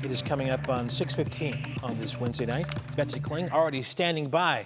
It is coming up on 6:15 on this Wednesday night. Betsy Kling already standing by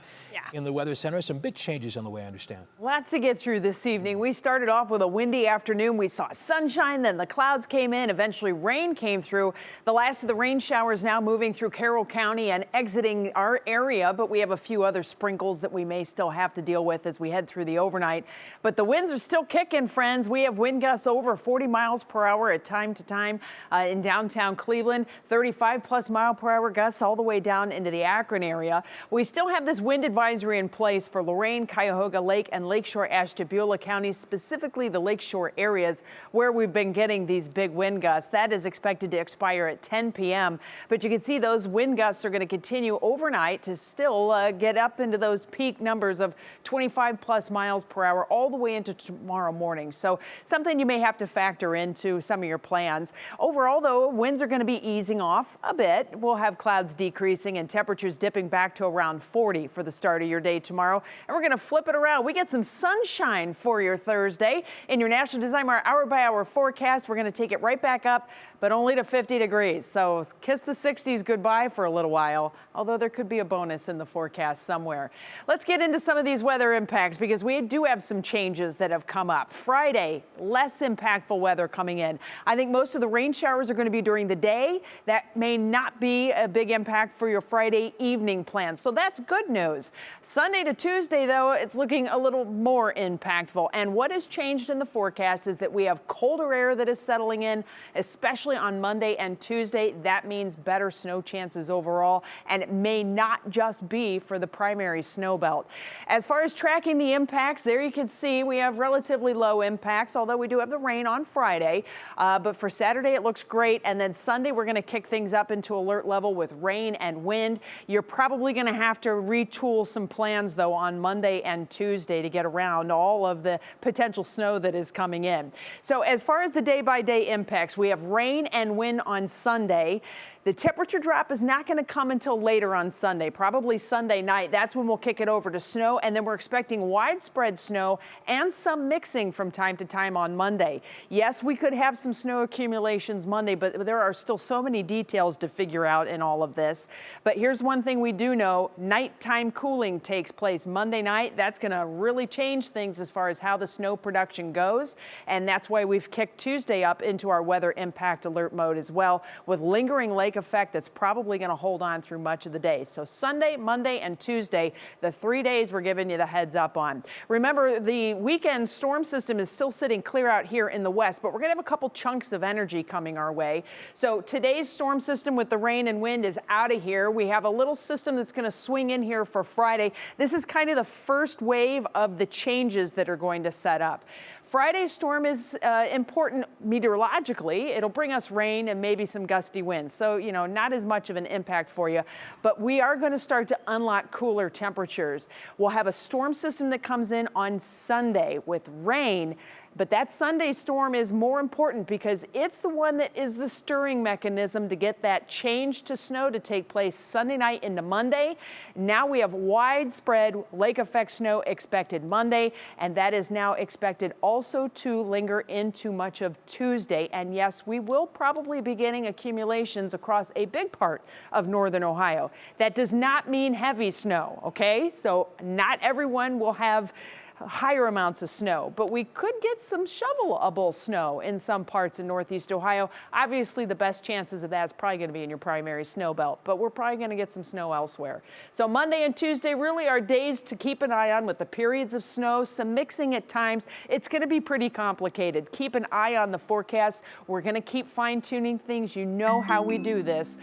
in the Weather Center. Some big changes on the way, I understand. Lots to get through this evening. We started off with a windy afternoon. We saw sunshine, then the clouds came in. Eventually rain came through. The last of the rain showers now moving through Carroll County and exiting our area, but we have a few other sprinkles that we may still have to deal with as we head through the overnight. But the winds are still kicking, friends. We have wind gusts over 40 miles per hour at time to time in downtown Cleveland, 35+ mile per hour gusts all the way down into the Akron area. We still have this wind advisory in place for Lorain, Cuyahoga Lake, and Lakeshore Ashtabula counties, specifically the Lakeshore areas where we've been getting these big wind gusts. That is expected to expire at 10 p.m. But you can see those wind gusts are going to continue overnight to still get up into those peak numbers of 25+ miles per hour all the way into tomorrow morning. So something you may have to factor into some of your plans. Overall, though, winds are going to be easing off a bit. We'll have clouds decreasing and temperatures dipping back to around 40 for the start of your day tomorrow. And we're going to flip it around. We get some sunshine for your Thursday. In your National Design Mart hour-by-hour forecast, we're going to take it right back up, but only to 50 degrees. So kiss the 60s goodbye for a little while, although there could be a bonus in the forecast somewhere. Let's get into some of these weather impacts because we do have some changes that have come up. Friday, less impactful weather coming in. I think most of the rain showers are going to be during the day. That may not be a big impact for your Friday evening plans. So that's good news. Sunday to Tuesday, though, it's looking a little more impactful. And what has changed in the forecast is that we have colder air that is settling in, especially on Monday and Tuesday. That means better snow chances overall, and it may not just be for the primary snow belt. As far as tracking the impacts, there you can see we have relatively low impacts, although we do have the rain on Friday. But for Saturday, it looks great. And then Sunday, we're going to kick things up into alert level with rain and wind. You're probably going to have to retool some plans, though, on Monday and Tuesday to get around all of the potential snow that is coming in. So as far as the day-by-day impacts, we have rain and wind on Sunday. The temperature drop is not going to come until later on Sunday, probably Sunday night. That's when we'll kick it over to snow, and then we're expecting widespread snow and some mixing from time to time on Monday. Yes, we could have some snow accumulations Monday, but there are still so many details to figure out in all of this. But here's one thing we do know. Nighttime cooling takes place Monday night. That's going to really change things as far as how the snow production goes, and that's why we've kicked Tuesday up into our weather impact alert mode as well, with lingering lake effect that's probably going to hold on through much of the day. So Sunday, Monday, and Tuesday, the 3 days we're giving you the heads up on. Remember, the weekend storm system is still sitting clear out here in the west, but we're going to have a couple chunks of energy coming our way. So today's storm system with the rain and wind is out of here. We have a little system that's going to swing in here for Friday. This is kind of the first wave of the changes that are going to set up. Friday's storm is important meteorologically. It'll bring us rain and maybe some gusty winds. So, you know, not as much of an impact for you, but we are going to start to unlock cooler temperatures. We'll have a storm system that comes in on Sunday with rain. But that Sunday storm is more important because it's the one that is the stirring mechanism to get that change to snow to take place Sunday night into Monday. Now we have widespread lake effect snow expected Monday, and that is now expected also to linger into much of Tuesday. And yes, we will probably be getting accumulations across a big part of northern Ohio. That does not mean heavy snow, okay? So not everyone will have higher amounts of snow, but we could get some shovelable snow in some parts in northeast Ohio. Obviously, the best chances of that is probably going to be in your primary snow belt, but we're probably going to get some snow elsewhere. So Monday and Tuesday really are days to keep an eye on with the periods of snow, some mixing at times. It's going to be pretty complicated. Keep an eye on the forecast. We're going to keep fine-tuning things. You know how we do this.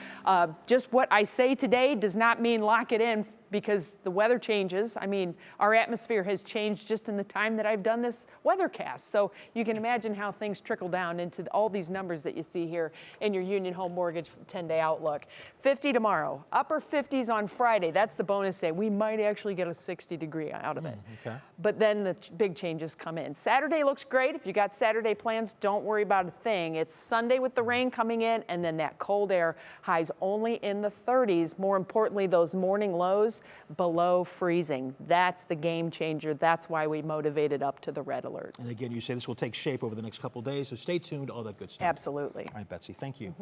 Just what I say today does not mean lock it in, because the weather changes. I mean, our atmosphere has changed just in the time that I've done this weathercast. So you can imagine how things trickle down into all these numbers that you see here in your Union Home Mortgage 10-day outlook. 50 tomorrow, upper 50s on Friday. That's the bonus day. We might actually get a 60-degree out of it. Okay. But then the big changes come in. Saturday looks great. If you got Saturday plans, don't worry about a thing. It's Sunday with the rain coming in, and then that cold air, highs only in the 30s. More importantly, those morning lows below freezing. That's the game changer. That's why we motivated up to the red alert. And again, you say this will take shape over the next couple of days, so stay tuned, all that good stuff. Absolutely. All right, Betsy, thank you.